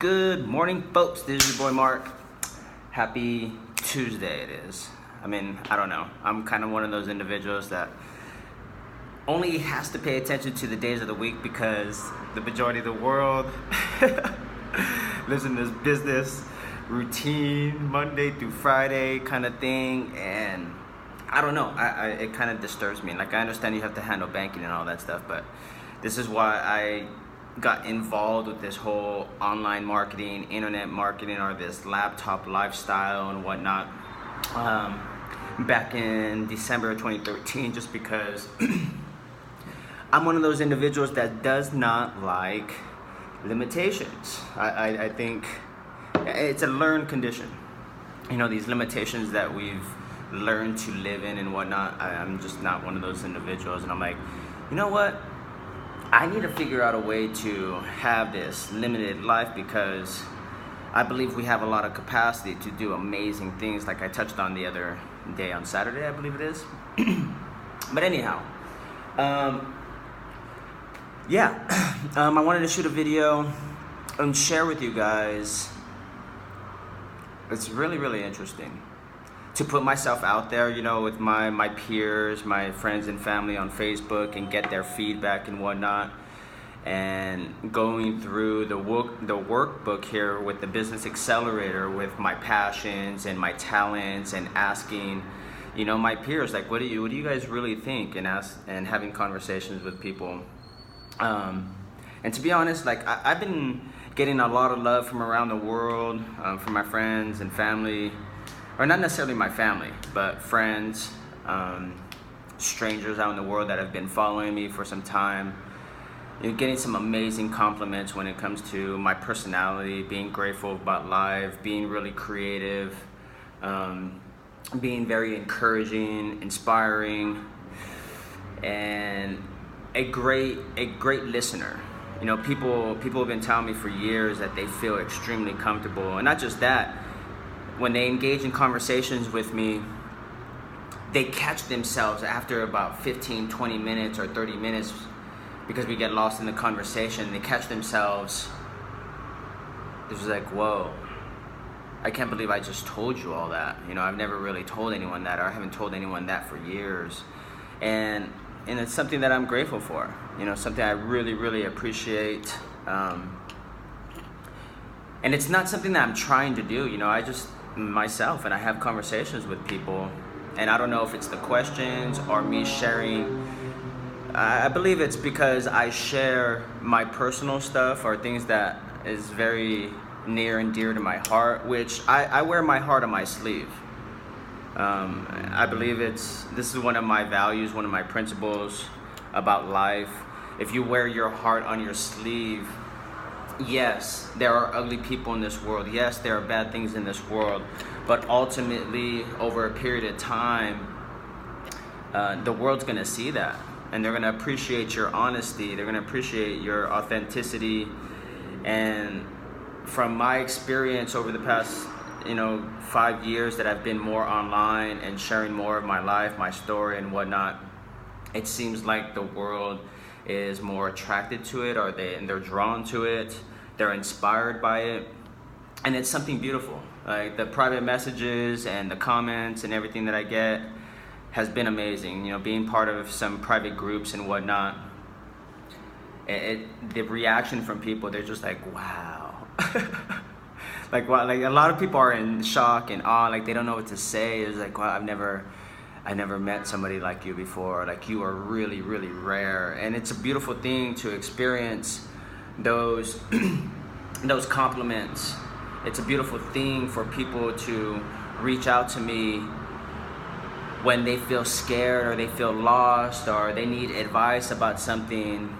Good morning, folks. This is your boy Mark. Happy Tuesday it is. I don't know. I'm kind of one of those individuals that only has to pay attention to the days of the week because the majority of the world lives in this business routine, Monday through Friday kind of thing. And I don't know. It kind of disturbs me. Like, I understand you have to handle banking and all that stuff, but this is why I got involved with this whole online marketing, internet marketing, or this laptop lifestyle and whatnot back in December of 2013, just because I'm one of those individuals that does not like limitations. I think it's a learned condition. You know, these limitations that we've learned to live in and whatnot, I'm just not one of those individuals. And I'm like, you know what? I need to figure out a way to have this limited life because I believe we have a lot of capacity to do amazing things, like I touched on the other day on Saturday, I believe it is. But anyhow, I wanted to shoot a video and share with you guys. It's really interesting to put myself out there, you know, with my peers, my friends and family on Facebook, and get their feedback and whatnot, and going through the workbook here with the Business Accelerator with my passions and my talents, and asking, you know, my peers, like, what do you guys really think, and having conversations with people. And to be honest, like, I've been getting a lot of love from around the world, from my friends and family. Or not necessarily my family, but friends, strangers out in the world that have been following me for some time. You know, getting some amazing compliments when it comes to my personality, being grateful about life, being really creative, being very encouraging, inspiring, and a great listener. You know, people have been telling me for years that they feel extremely comfortable, and not just that. When they engage in conversations with me, they catch themselves after about 15, 20 minutes or 30 minutes, because we get lost in the conversation. They catch themselves, it's like, whoa, I can't believe I just told you all that. You know, I've never really told anyone that, or I haven't told anyone that for years. And it's something that I'm grateful for, you know, something I really appreciate. And it's not something that I'm trying to do, you know, I just myself, and I have conversations with people, and I don't know if it's the questions or me sharing. I believe it's because I share my personal stuff, or things that is very near and dear to my heart, which I wear my heart on my sleeve. I believe this is one of my values, one of my principles about life. If you wear your heart on your sleeve, yes, there are ugly people in this world. Yes, there are bad things in this world. But ultimately, over a period of time, the world's going to see that. And they're going to appreciate your honesty. They're going to appreciate your authenticity. And from my experience over the past, 5 years that I've been more online and sharing more of my life, my story and whatnot, it seems like the world is more attracted to it, or they're drawn to it, they're inspired by it, and it's something beautiful. Like, the private messages and the comments and everything that I get has been amazing. You know, being part of some private groups and whatnot, the reaction from people, they're just like, wow. Like, wow, like a lot of people are in shock and awe, like they don't know what to say. It's like, wow, I never met somebody like you before. Like, you are really rare. And it's a beautiful thing to experience those those compliments. It's a beautiful thing for people to reach out to me when they feel scared, or they feel lost, or they need advice about something,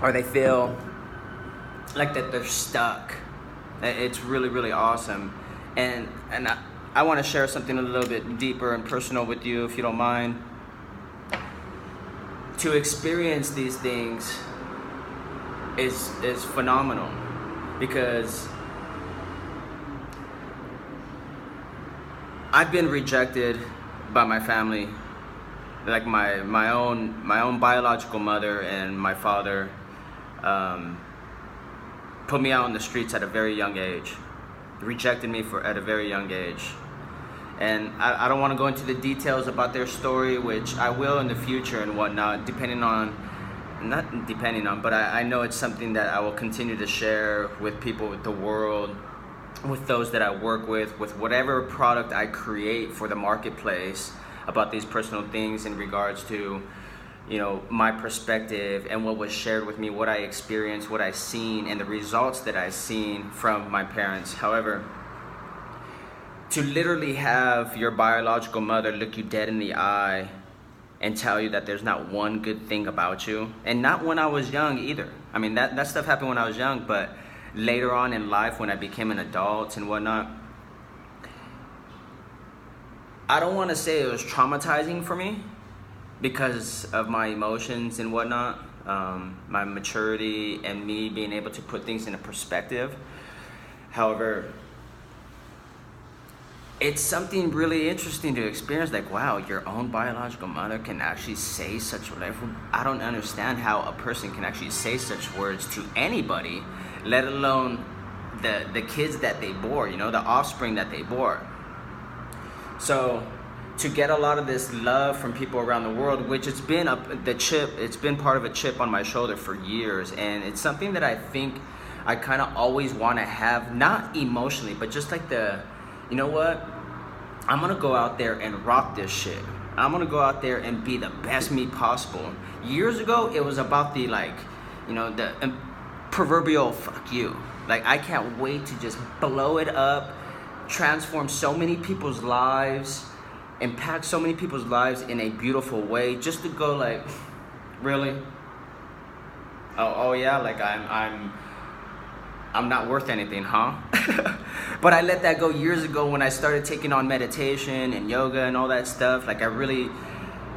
or they feel like that they're stuck. It's really awesome. And I want to share something a little bit deeper and personal with you, if you don't mind. To experience these things is phenomenal, because I've been rejected by my family, like my own biological mother and my father put me out on the streets at a very young age, rejected me at a very young age. And I don't want to go into the details about their story, which I will in the future and whatnot, but I know it's something that I will continue to share with people, with the world, with those that I work with whatever product I create for the marketplace, about these personal things in regards to, my perspective and what was shared with me, what I experienced, what I seen, and the results that I seen from my parents. However, to literally have your biological mother look you dead in the eye and tell you that there's not one good thing about you, and not when I was young either. I mean, that stuff happened when I was young, but later on in life when I became an adult and whatnot, I don't want to say it was traumatizing for me because of my emotions and whatnot, my maturity and me being able to put things into perspective. However, it's something really interesting to experience, like, wow, your own biological mother can actually say such words. I don't understand how a person can actually say such words to anybody, let alone the kids that they bore, the offspring that they bore. So to get a lot of this love from people around the world, which it's been part of a chip on my shoulder for years, and it's something that I think I kind of always want to have, not emotionally, but just like you know what? I'm going to go out there and rock this shit. I'm going to go out there and be the best me possible. Years ago, it was about the proverbial fuck you. Like, I can't wait to just blow it up, transform so many people's lives, impact so many people's lives in a beautiful way, just to go like, really? Oh yeah, like I'm not worth anything, huh? But I let that go years ago when I started taking on meditation and yoga and all that stuff. Like, I really,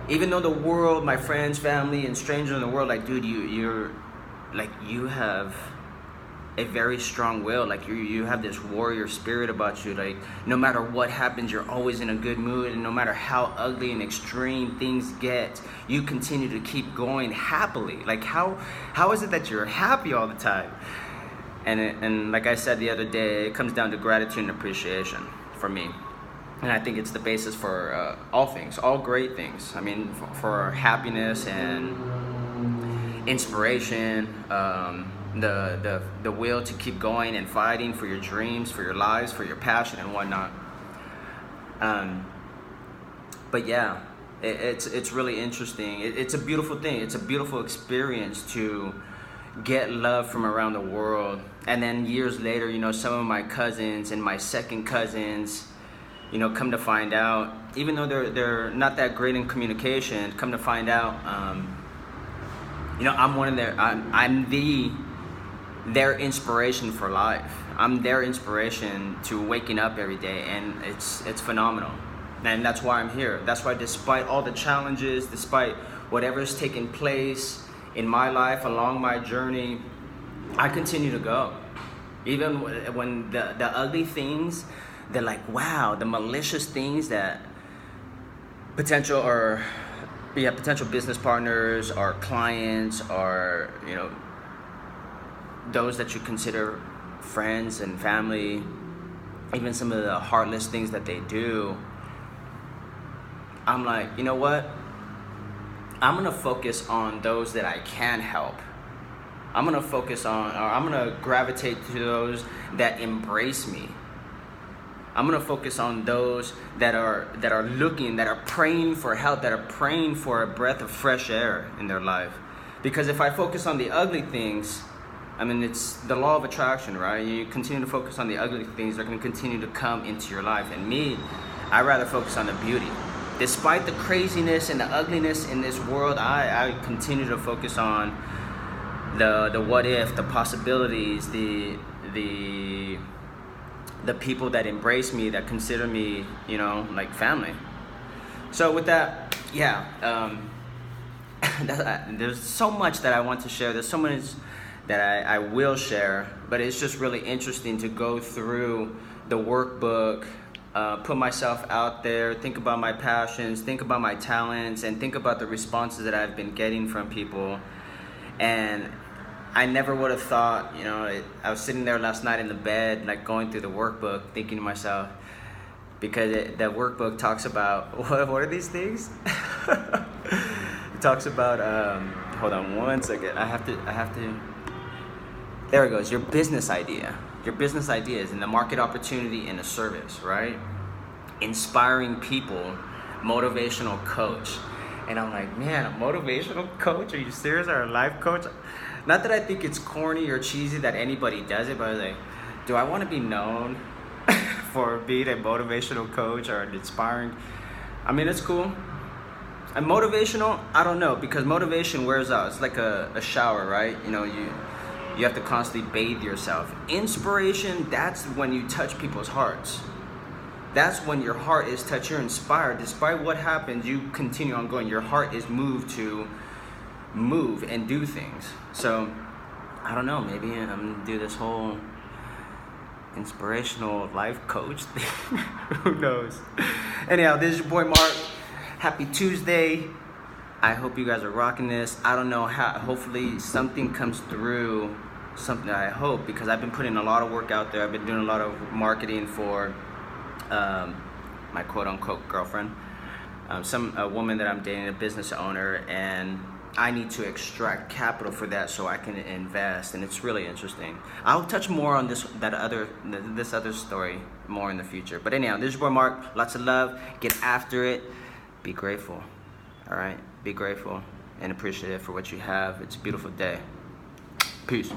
even though the world, my friends, family, and strangers in the world, like, dude, you have a very strong will. Like, you have this warrior spirit about you. Like, no matter what happens, you're always in a good mood, and no matter how ugly and extreme things get, you continue to keep going happily. Like, how is it that you're happy all the time? And like I said the other day, it comes down to gratitude and appreciation for me. And I think it's the basis for all things, all great things. I mean, for happiness and inspiration, the will to keep going and fighting for your dreams, for your lives, for your passion and whatnot. But yeah, it's really interesting. It's a beautiful thing. It's a beautiful experience to get love from around the world. And then years later, some of my cousins and my second cousins, come to find out, even though they're not that great in communication, come to find out, I'm one of I'm their inspiration for life. I'm their inspiration to waking up every day, and it's phenomenal. And that's why I'm here. That's why, despite all the challenges, despite whatever's taken place in my life along my journey, I continue to go. Even when the ugly things, the the malicious things that potential business partners or clients or, those that you consider friends and family, even some of the heartless things that they do, I'm like, you know what? I'm going to focus on those that I can help. I'm going to gravitate to those that embrace me. I'm going to focus on those that are looking, that are praying for help, that are praying for a breath of fresh air in their life. Because if I focus on the ugly things, I mean, it's the law of attraction, right? You continue to focus on the ugly things, they're going to continue to come into your life. And me, I rather focus on the beauty. Despite the craziness and the ugliness in this world, I continue to focus on the what if, the possibilities, the people that embrace me, that consider me, like family. So with that, yeah, there's so much that I want to share. There's so much that I will share, but it's just really interesting to go through the workbook, put myself out there, think about my passions, think about my talents, and think about the responses that I've been getting from people. And I never would have thought, I was sitting there last night in the bed, like going through the workbook, thinking to myself, because the workbook talks about, what are these things? It talks about, hold on one second, I have to, there it goes, your business idea. Your business idea is in the market opportunity and the service, right? Inspiring people, motivational coach. And I'm like, man, a motivational coach? Are you serious? Or a life coach? Not that I think it's corny or cheesy that anybody does it, but I was like, do I want to be known for being a motivational coach or an inspiring? I mean, it's cool. And motivational, I don't know, because motivation wears out. It's like a shower, right? You have to constantly bathe yourself. Inspiration, that's when you touch people's hearts. That's when your heart is touched. You're inspired. Despite what happens, you continue on going. Your heart is moved to move and do things. So, I don't know. Maybe I'm going to do this whole inspirational life coach thing. Who knows? Anyhow, this is your boy Mark. Happy Tuesday. I hope you guys are rocking this. I don't know how. Hopefully something comes through. Something I hope, because I've been putting a lot of work out there. I've been doing a lot of marketing for my quote-unquote girlfriend, a woman that I'm dating, a business owner, and I need to extract capital for that so I can invest, and it's really interesting. I'll touch more on this other story more in the future. But anyhow, this is your boy Mark. Lots of love. Get after it. Be grateful. All right? Be grateful and appreciative for what you have. It's a beautiful day. Peace.